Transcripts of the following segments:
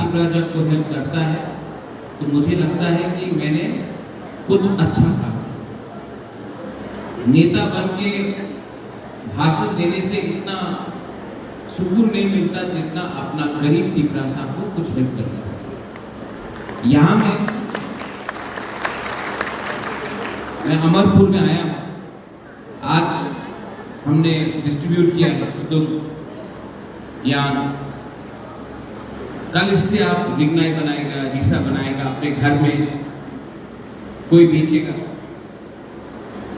त्रिपुरा जब को हेल्प करता है तो मुझे लगता है कि मैंने कुछ अच्छा काम किया। नेता बन के भाषण देने से इतना सुकून नहीं मिलता जितना अपना गरीब त्रिपुरा साहब को कुछ हेल्प करना। यहाँ मैं अमरपुर में आया हूँ। आज हमने डिस्ट्रीब्यूट किया यान, कल इससे आप रिग्नाई बनाएगा, डीसा बनाएगा, अपने घर में कोई बेचेगा।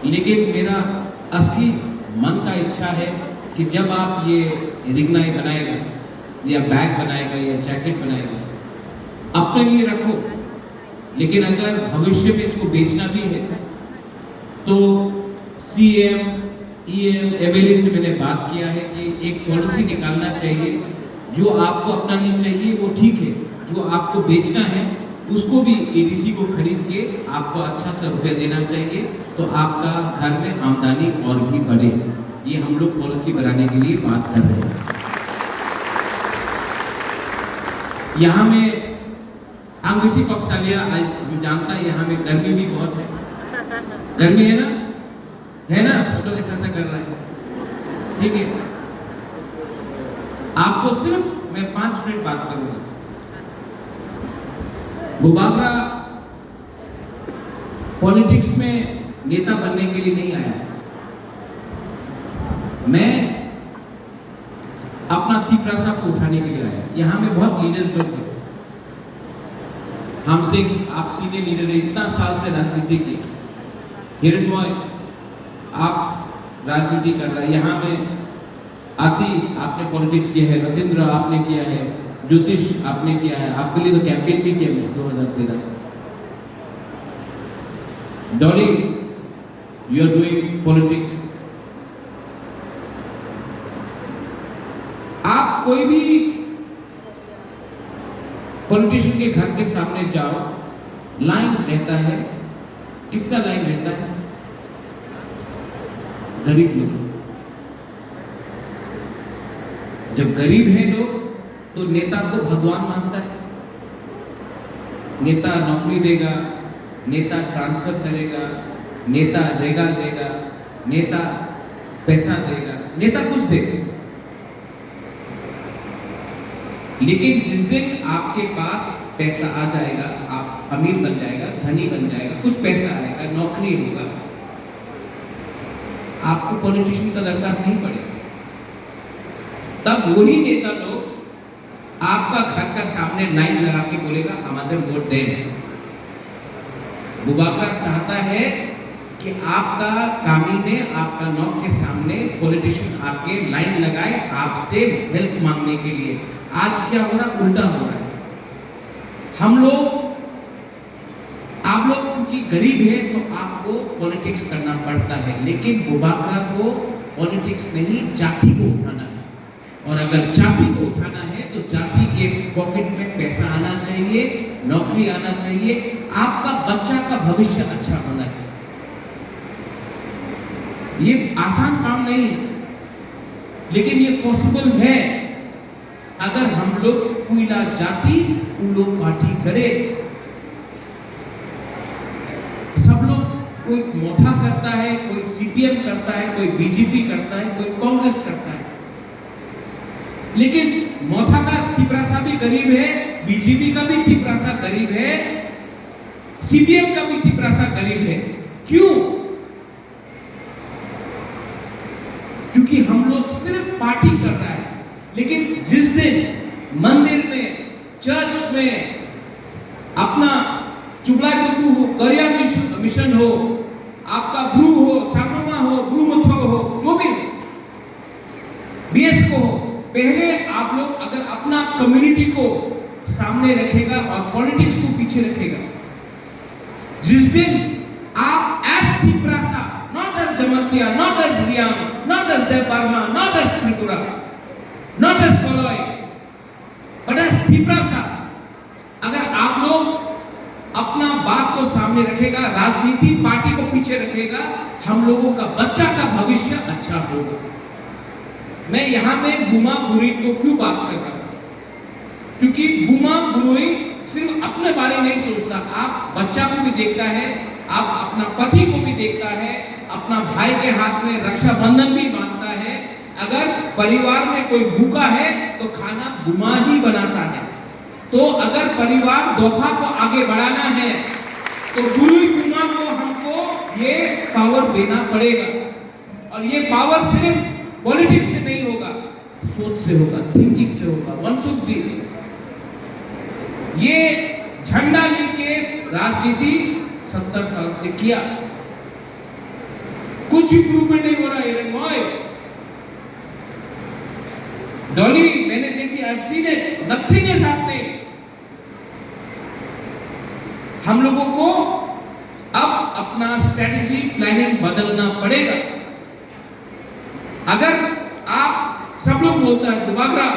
लेकिन मेरा असली मन का इच्छा है कि जब आप ये रिग्नाई बनाएगा या बैग बनाएगा या जैकेट बनाएगा, अपने लिए रखो, लेकिन अगर भविष्य में इसको बेचना भी है तो सीएम ईएम एमएलए से मैंने बात किया है कि एक पॉलिसी निकालना चाहिए। जो आपको अपनानी चाहिए वो ठीक है, जो आपको बेचना है उसको भी एडीसी को खरीद के आपको अच्छा सा रुपया देना चाहिए, तो आपका घर में आमदनी और भी बढ़े। ये हम लोग पॉलिसी बनाने के लिए बात कर रहे हैं। यहाँ में अंग्रेजी पक्षालिया हम जानता है, यहाँ में गर्मी भी बहुत है। गर्मी है ना, फोटो कैसा कर रहा है, ठीक है। आपको सिर्फ मैं 5 मिनट बात करूंगा। बुबागरा पॉलिटिक्स में नेता बनने के लिए नहीं आया। मैं अपना त्रिपुरा साहब को उठाने के लिए आया। यहाँ में बहुत लीडर्स लोग थे, हमसे आप सीनियर लीडर है, इतना साल से राजनीति की। हिरणमय आप राजनीति कर रहे हैं, यहाँ में आदि आपने पॉलिटिक्स किया है, रविंद्र आपने किया है, ज्योतिष आपने किया है, आपके लिए तो कैंपेन भी किया है 2013। Dolly you are doing politics. आप कोई भी पॉलिटिशियन के घर के सामने जाओ, लाइन रहता है। किसका लाइन रहता है? गरीब लोग। जब गरीब है लोग तो नेता को भगवान मानता है। नेता नौकरी देगा, नेता ट्रांसफर करेगा, नेता रेगा देगा, नेता पैसा देगा, नेता कुछ देगा। लेकिन जिस दिन आपके पास पैसा आ जाएगा, आप अमीर बन जाएगा, धनी बन जाएगा, कुछ पैसा आएगा, नौकरी होगा, आपको पॉलिटिशियन का दरकार नहीं पड़ेगा। तब वही नेता लोग आपका घर का सामने लाइन लगा के बोलेगा हमारे वोट दें। बुबागरा चाहता है कि आपका कामी में, आपका नौक के सामने पॉलिटिशियन आके लाइन लगाए आपसे हेल्प मांगने के लिए। आज क्या हो रहा, उल्टा हो रहा है। हम लोग, आप लोग क्योंकि गरीब है तो आपको पॉलिटिक्स करना पड़ता है, लेकिन बुबागरा को पॉलिटिक्स नहीं, जाति को उठाना है। और अगर जाति को उठाना है तो जाति के पॉकेट में पैसा आना चाहिए, नौकरी आना चाहिए, आपका बच्चा का भविष्य अच्छा होना चाहिए। ये आसान काम नहीं है, लेकिन ये पॉसिबल है अगर हम लोग पूरा जाति पूरा पार्टी करे। सब लोग, कोई मोथा करता है, कोई सीपीएम करता है, कोई बीजेपी करता है, कोई कांग्रेस करता है, लेकिन मोथा का त्रिपुरा भी गरीब है, बीजेपी का भी त्रिपुरा गरीब है, सीपीएम का भी त्रिपुरा गरीब है। क्यों? क्योंकि हम लोग सिर्फ पार्टी कर रहा है, लेकिन जिस दिन मंदिर में, चर्च में अपना चुगला गुरु हो, करिया मिशन हो, आपका ब्रू हो, साकरमा हो, ब्रू मथो हो, जो भी बीएस को हो, पहले आप लोग अगर अपना कम्युनिटी को सामने रखेगा और पॉलिटिक्स को पीछे रखेगा, जिस दिन आप as Tripura, not as Jamatia, not as Reang, not as Debbarma, not as Tripura, not as Koloi, but as Tripura, अगर आप लोग अपना बात को सामने रखेगा, राजनीति पार्टी को पीछे रखेगा, हम लोगों का बच्चा का भविष्य अच्छा होगा। मैं यहाँ में गुमा बुरी को क्यों बात कर रहा हूँ? क्योंकि बुमा बुनोई सिर्फ अपने बारे में नहीं सोचता, आप बच्चा को भी देखता है, आप अपना पति को भी देखता है, अपना भाई के हाथ में रक्षाबंधन भी बांधता है। अगर परिवार में कोई भूखा है तो खाना बुमा ही बनाता है। तो अगर परिवार दोफा को आगे बढ़ाना है तो बुरुई बुमा को हमको ये पावर देना पड़ेगा। और ये पावर सिर्फ पॉलिटिक्स से नहीं होगा, सोच से होगा, थिंकिंग से होगा। मनसुख भी ये झंडा लेके राजनीति 70 साल से किया, कुछ इंप्रूवमेंट नहीं हो रहा है। डॉली मैंने देखी, I seen it, nothing is happening. हम लोगों को अब अपना स्ट्रेटजी प्लानिंग बदलना पड़ेगा। अगर आप सब लोग बोलता है बुबागरा,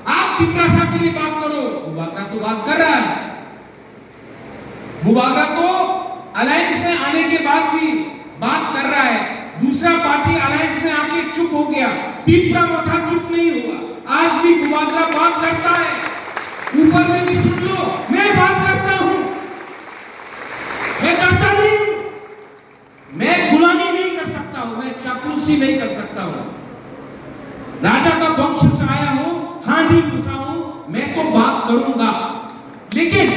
आप तिपरासा के लिए बात करो, बुबागरा तो बात कर रहा है। बुबागरा तो अलायंस में आने के बाद भी बात कर रहा है, दूसरा पार्टी अलायंस में आके चुप हो गया, तिपरा मोथा चुप नहीं हुआ। आज भी बुबागरा बात करता है, ऊपर में भी सुन लो, मैं बात करता हूं, मैं डरता नहीं हूं, मैं गुलामी नहीं कर सकता हूं, मैं चापलूसी नहीं कर सकता हूं, राजा का वंश से आया हूं, हानि घुसा हूं, मैं तो बात करूंगा। लेकिन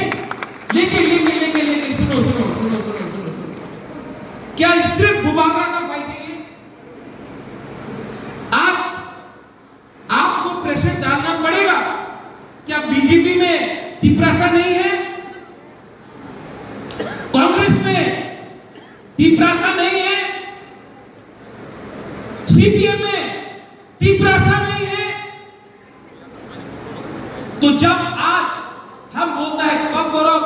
लेकिन लेकिन लेकिन लेकिन सुनो सुनो सुनो सुनो सुनो सुनो, क्या सिर्फ बुबागरा का फायदा है? आज आपको प्रेशर डालना पड़ेगा। क्या बीजेपी में तिपरासा नहीं है? कांग्रेस में तिपरासा नहीं है? सीपीएम में तिपरासा नहीं है? तो जब आज हम बोलता है कब करो,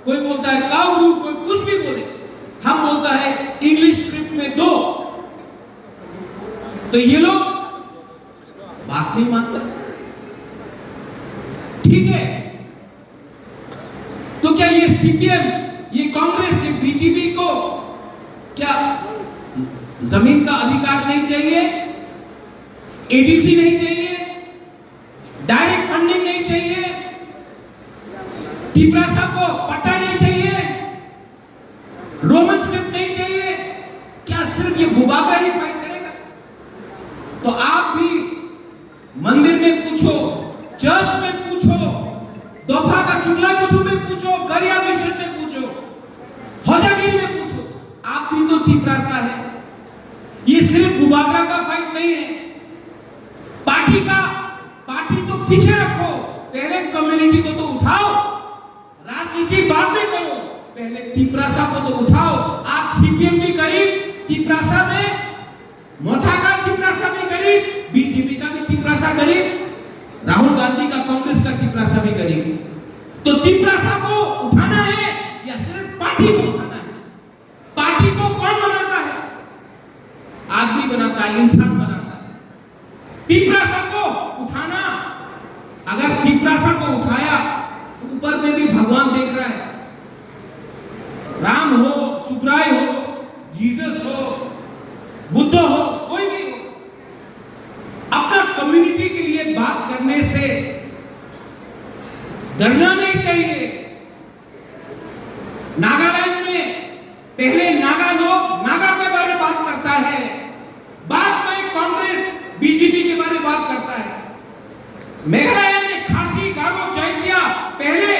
कोई बोलता है काऊ, कोई कुछ भी बोले, हम बोलता है इंग्लिश स्क्रिप्ट में दो, तो ये लोग बात नहीं मानता। ठीक है, तो क्या ये सीपीएम, ये कांग्रेस, ये बीजेपी को क्या जमीन का अधिकार नहीं चाहिए, एडीसी नहीं चाहिए, डायरेक्ट फंडिंग नहीं चाहिए, तिपरासा को पट्टा नहीं चाहिए, रोमन स्क्रिप्ट नहीं चाहिए? क्या सिर्फ ये बुबागरा ही फाइट करेगा? तो आप भी मंदिर में पूछो, चर्च में पूछो, दोफा का चुगला गुटू में पूछो, गरिया मिशन में पूछो, होजागिरी में पूछो, आप भी तो तिपरासा है। ये सिर्फ बुबागरा का फाइट नहीं है। पार्टी तो पीछे रखो, पहले कम्युनिटी को तो उठाओ, राजनीति बाद में करो, पहले तिपरासा को तो उठाओ। आप सीपीएम भी करीब तिपरासा में, मोथा का तिपरासा भी करीब, बीजेपी का भी तिपरासा करीब, राहुल गांधी का कांग्रेस का तिपरासा भी करीब। तो तिपरासा को उठाना है या सिर्फ पार्टी को उठाना है? पार्टी को कौन बनाता है? आदमी बनाता है, इंसान बनाता है। तिपरासा को उठाना, अगर तिपरासा को उठाया तो ऊपर में भी भगवान देख रहा है, राम हो, सुग्राय हो, जीसस हो, बुद्ध हो, कोई भी हो, अपना कम्युनिटी के लिए बात करने से डरना नहीं चाहिए। नागालैंड में पहले नागा लोग नागा के बारे में बात करता है, बाद में कांग्रेस बीजेपी के बारे में बात करता है। मेघालय में खासी, गारो, जैंतिया, पहले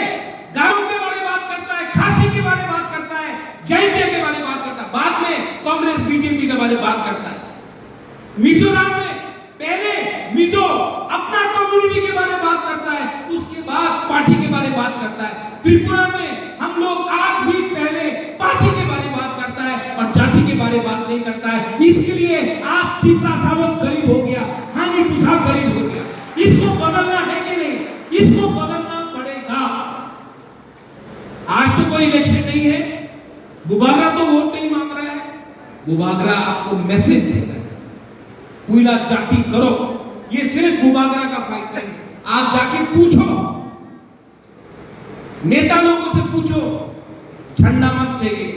गारो के बारे में बात करता है, खासी के बारे में बात करता है, जैंतिया के बारे में बात करता है, बाद में कांग्रेस बीजेपी के बारे में बात करता है। मिजोरम में पहले मिजो अपना कम्युनिटी के बारे में बात करता है, उसके बाद पार्टी के बारे में बात करता है। त्रिपुरा में हम लोग आज भी पहले पार्टी के बारे में बात करता है और जाति के बारे में बात नहीं करता है। इसके लिए आप तिपरासा लोग करीब हो गया, हानि गुस्सा करीब हो गया। इसको बदलना है कि नहीं? इसको बदलना पड़ेगा। आज तो कोई इलेक्शन नहीं है, बुबागरा तो वोट नहीं मांग रहा है, बुबागरा आपको मैसेज दे रहा है, पूरा जाति करो। ये सिर्फ बुबागरा का फाइट नहीं, आप जाके पूछो, नेता लोगों से पूछो, झंडा मत चाहिए,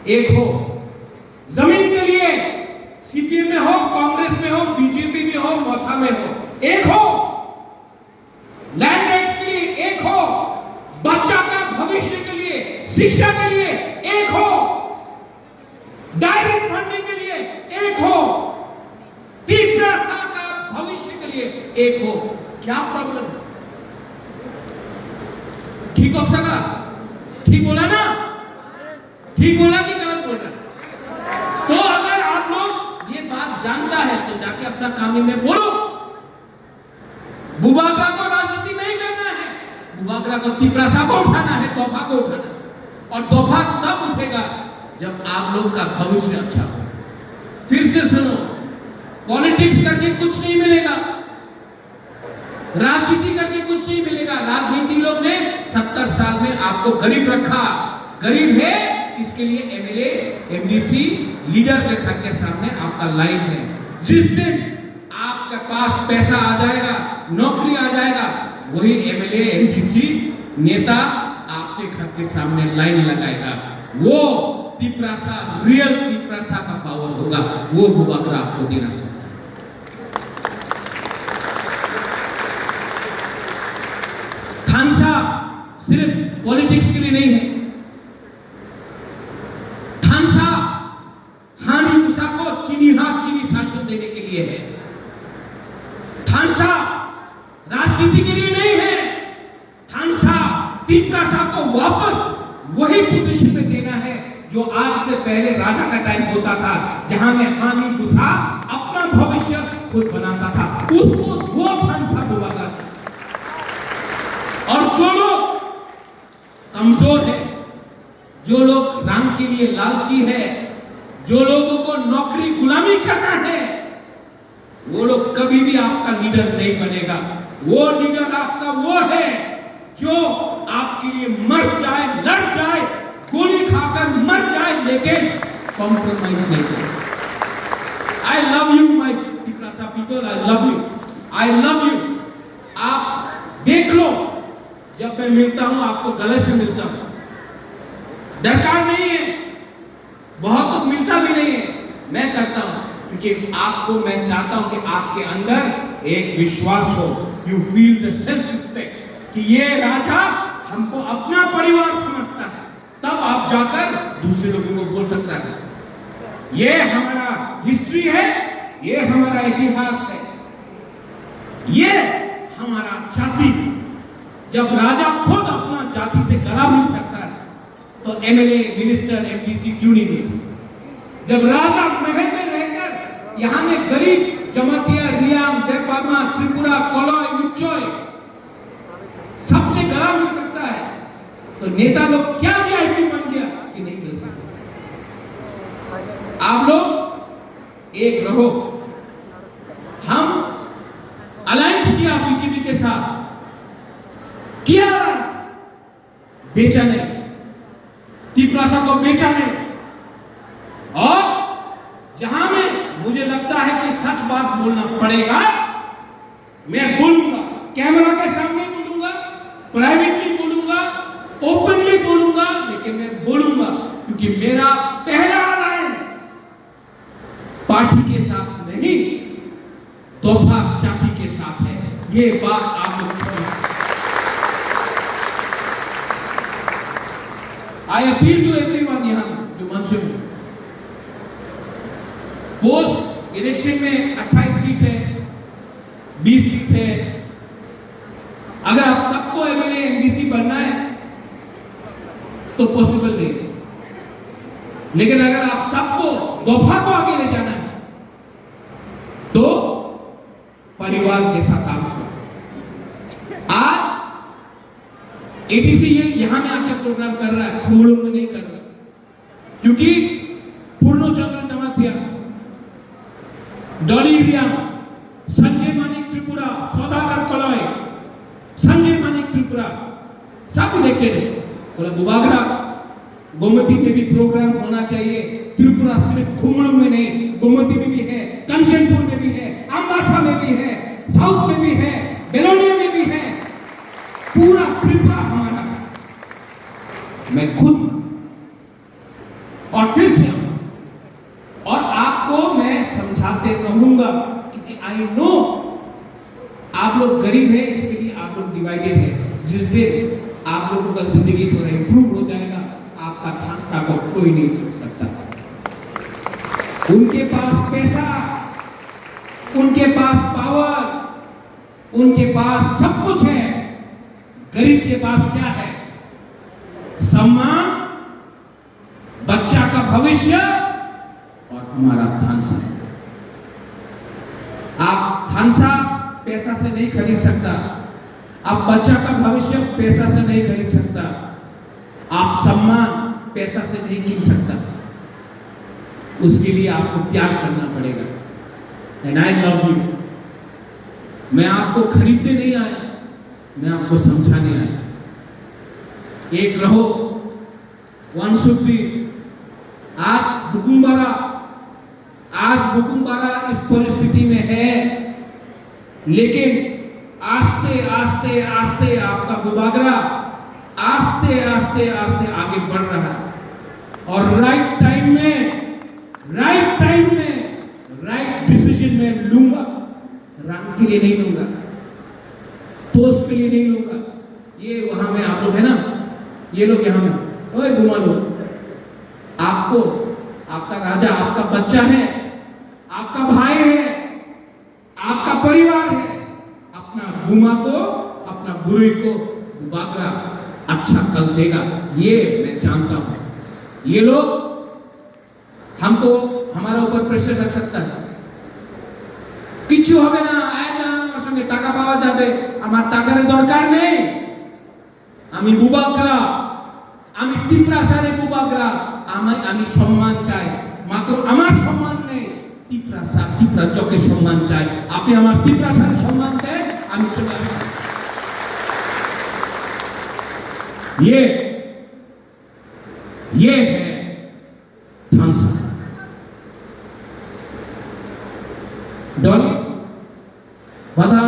एक हो, जमीन के लिए सीपीएम में हो, कांग्रेस में हो, बीजेपी में हो, मोथा में हो, एक हो, लैंड राइट्स के भविष्य के लिए, शिक्षा के लिए एक हो, डायरेक्ट फंडिंग के लिए एक हो, त्रिप्रासा का भविष्य के लिए एक हो। क्या प्रॉब्लम? ठीक हो सका? ठीक बोला ना? ठीक बोला कि गलत बोल रहा? तो अगर आप लोग ये बात जानता है तो जाके अपना काम में बोलो। बुबाकरा को राजनीति नहीं करना है, बुबाकरा को त्रिप्रासा को उठाना है, तोहफा को उठाना, और तोहफा तब उठेगा जब आप लोग का भविष्य अच्छा हो। फिर से सुनो, पॉलिटिक्स करके कुछ नहीं मिलेगा, राजनीति करके कुछ नहीं मिलेगा। राजनीति लोग ने 70 साल में आपको गरीब रखा, गरीब है इसके लिए एमएलए एमडीसी लीडर के घर के सामने आपका लाइन है। जिस दिन आपके पास पैसा आ जाएगा, नौकरी आ जाएगा, वही एमएलए एमडीसी नेता आपके घर के सामने लाइन लगाएगा। वो त्रिप्रासा, रियल त्रिप्रासा का पावर होगा, वो बुबाकरा आपको देना चाहिए। थानसा सिर्फ पॉलिटिक्स के लिए नहीं है। थानसा हानी मूसा को चीनी शासन देने के लिए है। थानसा राजनीति के लिए नहीं है। थानसा त्रिप्रासा को वापस वही पोजीशन में देना है जो आज से पहले राजा का टाइम होता था, जहां में हानी मूसा अपना भविष्य खुद बनाता था। उसको वो थानसा बुबाकरा। और जो लोग कमजोर है, जो लोग रंग के लिए लालची है, जो लोगों को नौकरी गुलामी करना है, वो लोग कभी भी आपका लीडर नहीं बनेगा। वो लीडर आपका वो है जो आपके लिए मर जाए, लड़ जाए, गोली खाकर मर जाए, लेकिन कॉम्प्रोमाइज नहीं करे। I love you my Tiprasa people, I love you, I love you. आप देख लो, जब मैं मिलता हूं आपको गले से मिलता हूं, दरकार नहीं है, बहुत कुछ मिलता भी नहीं है, मैं करता हूं क्योंकि आपको मैं चाहता हूं कि आपके अंदर एक विश्वास हो। You feel the self respect कि ये राजा हमको अपना परिवार समझता है, तब आप जाकर दूसरे लोगों को बोल सकता है। ये हमारा हिस्ट्री है, ये हमारा इतिहास है, ये हमारा जाति। जब राजा खुद अपना जाति से गला मिल सकता है तो एमएलए, मिनिस्टर, एमडीसी क्यों नहीं मिल सकता? जब राजा महल में रहकर यहां में गरीब जमातिया, रियाम, देवबर्मा, त्रिपुरा, कोलोय, मुच्चोय सबसे गला मिल सकता है, तो नेता लोग क्या वीआईपी बन गया कि नहीं मिल सकता? आप लोग एक रहो। हम अलायंस किया बीजेपी के साथ, किया, बेचा नहीं, त्रिप्रासा को बेचा नहीं। और जहां में मुझे लगता है कि सच बात बोलना पड़ेगा, मैं बोलूंगा, कैमरा के सामने बोलूंगा, प्राइवेटली बोलूंगा, ओपनली बोलूंगा, लेकिन मैं बोलूंगा क्योंकि मेरा पहला अलायंस पार्टी के साथ नहीं, तोहफा जाति के साथ है। ये बात आप लोग I appeal to everyone यहाँ जो मंच में, पोस्ट इलेक्शन में 28 सीट है, 20 सीट है। अगर आप सबको एमएलए एमडीसी बनना है तो पॉसिबल नहीं, लेकिन अगर आप सबको तोहफा को आगे ले जाना है तो परिवार के साथ काम करो। आज एडीसी यहां में आकर प्रोग्राम कर रहा है, खुमड़ू में नहीं कर रहा, क्योंकि पूर्णचंद्र जमातिया, डॉली रियाम, संजय मानिक त्रिपुरा, सौदागर कोलोय, संजय मानिक त्रिपुरा सब इलेक्टेड है। बोला बुबाकरा, गोमती में भी प्रोग्राम होना चाहिए। त्रिपुरा सिर्फ खुमड़ू में नहीं, गोमती में भी है, कंचनपुर में भी है, अम्बासा में भी है, साउथ में भी है, बेलोनिया में भी है, पूरा त्रिपुरा हमारा है। मैं खुद और फिर से और आपको मैं समझाते रहूंगा क्योंकि आई नो आप लोग गरीब हैं, इसके लिए आप लोग डिवाइडेड है। जिस दिन आप आप लोगों का जिंदगी थोड़ा इंप्रूव हो जाएगा। आपका थानसा को कोई नहीं रोक सकता। उनके पास पैसा, उनके पास पावर, उनके पास सब कुछ है। गरीब के पास क्या है? सम्मान, बच्चा का भविष्य और हमारा थानसा। आप थानसा पैसा से नहीं खरीद सकता, आप बच्चा का भविष्य पैसा से नहीं खरीद सकता, आप सम्मान पैसा से नहीं खरीद सकता। उसके लिए आपको प्यार करना पड़ेगा। And I love you. मैं आपको खरीदने नहीं आया, मैं आपको समझाने आया। एक रहो, वन शुड बी। आज बुकुम्बारा इस परिस्थिति में है, लेकिन आस्ते आस्ते आस्ते आपका बुबागरा आस्ते आस्ते आस्ते आगे बढ़ रहा है। और राइट टाइम में राइट डिसीजन में लूंगा। रंग के लिए नहीं लूंगा, पोस्ट के लिए नहीं लूंगा। ये वहां में आप लोग है ना, ये लोग यहां में, ओए घुमा लो। आपको आपका राजा आपका बच्चा है, आपका भाई है, आपका परिवार है। अपना गुमा को, अपना बुरी को बागरा अच्छा कल देगा, ये मैं जानता हूं। ये लोग हमको हमारा ऊपर प्रेशर रख सकता है। কিছু হবে না, আয় না আমার সঙ্গে টাকা পাওয়া যাবে, আমার টাকার দরকার নেই। আমি বুবাগরা, আমি তিপ্রাসারে বুবাগরা, আমি সম্মান চাই। মাত্র আমার সম্মান নেই, তিপ্রা চকে সম্মান চাই। আপনি আমার তিপ্রাসারে সম্মান দেন, আমি চলে আসব। ये है थानसा। डॉली, बाधा,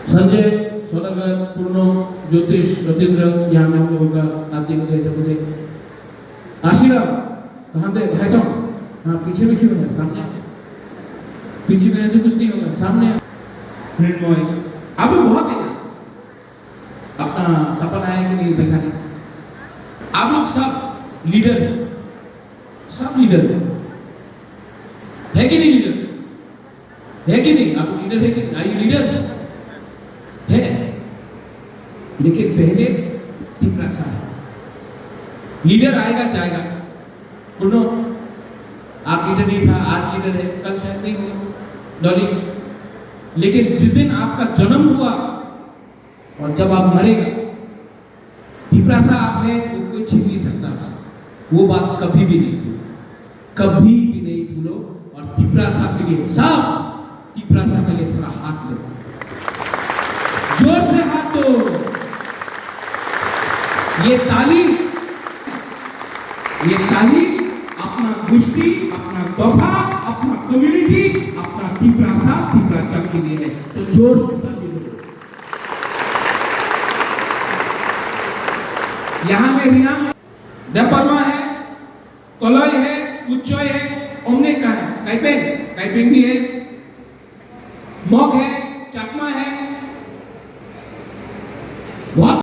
संजय, सोलागर, पूर्णो, ज्योतिष, रतीन्द्र, यहाँ में हम लोगों का नाती होते आशीर्वाद कहाँ दे भाई तो हाँ पीछे में क्यों है? सामने पीछे में तो कुछ नहीं होगा, सामने मृण्मय। आप लोग बहुत है अपना सपना है कि नहीं देखा नहीं। आप लोग सब लीडर हैं, सब लीडर है कि नहीं? लीडर है कि नहीं? आप लीडर है कि नहीं? आई लीडर है, लेकिन पहले तिप्रासा है। लीडर आएगा जाएगा। सुनो, आप लीडर नहीं था, आज लीडर है, कल शायद नहीं हो डॉली। लेकिन जिस दिन आपका जन्म हुआ और जब आप मरेगा, तिप्रासा आप है, वो कोई छीन नहीं सकता आपसे। वो बात कभी भी नहीं भूलो, कभी भी नहीं भूलो। और तिप्रासा के लिए सब, तिप्रासा के लिए थोड़ा हाथ दो, जोर से हाथ दो। ये ताली अपना गुस्ती, अपना तोहफा, अपना कम्युनिटी, अपना तिप्रा चक के लिए है। तो जोर से ताली दो। यहाँ में रियाम देपरवा है, कलय है, उच्चय है, ओमने का है, काइपेंग भी है, मग है, चकमा है, बहुत